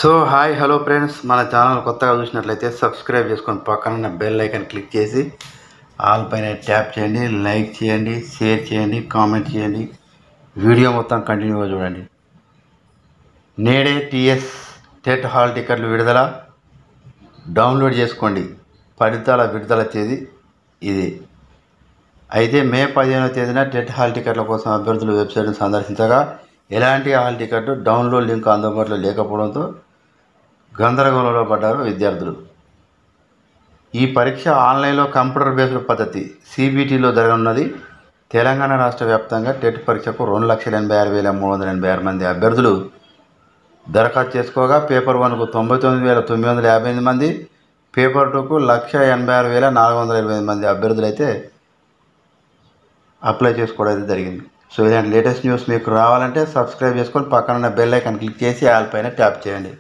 So hi hello friends, మన channel కొత్తగా చూసినట్లయితే సబ్స్క్రైబ్ చేసుకొని పక్కన బెల్ ఐకాన్ క్లిక్ చేసి ఆల్ పైన ట్యాప్ చేయండి, లైక్ చేయండి, షేర్ చేయండి, కామెంట్ చేయండి. వీడియో మొత్తం కంటిన్యూగా చూడండి. నేడే టీఎస్ టెట్ హాల్ టికెట్లు విడుదల. డౌన్లోడ్ చేసుకోండి. ఫలితాల విడుదల తేదీ ఇది. అయితే మే 15వ తేదీన టెట్ హాల్ టికెట్ల కోసం అభ్యర్థులు వెబ్సైట్ను సందర్శించగా ఎలాంటి హాల్ టికెట్ డౌన్లోడ్ లింక్ అందుబాటులో లేకపోవడంతో గందరగోళంలో పడ్డారు విద్యార్థులు. ఈ పరీక్ష ఆన్లైన్లో కంప్యూటర్ బేస్డ్ పద్ధతి సిబిటిలో జరగనున్నది. తెలంగాణ రాష్ట్ర వ్యాప్తంగా టెట్ పరీక్షకు 2,86,386 మంది అభ్యర్థులు దరఖాస్తు చేసుకోగా పేపర్ 1కు 99,958 మంది, పేపర్ 2కు 1,86,428 మంది అభ్యర్థులు అయితే అప్లై చేసుకోవడం అయితే జరిగింది. సో ఇలాంటి లేటెస్ట్ న్యూస్ మీకు రావాలంటే సబ్స్క్రైబ్ చేసుకొని పక్కన బెల్ ఐకాన్ క్లిక్ చేసి ఆల్ పైన ట్యాప్ చేయండి.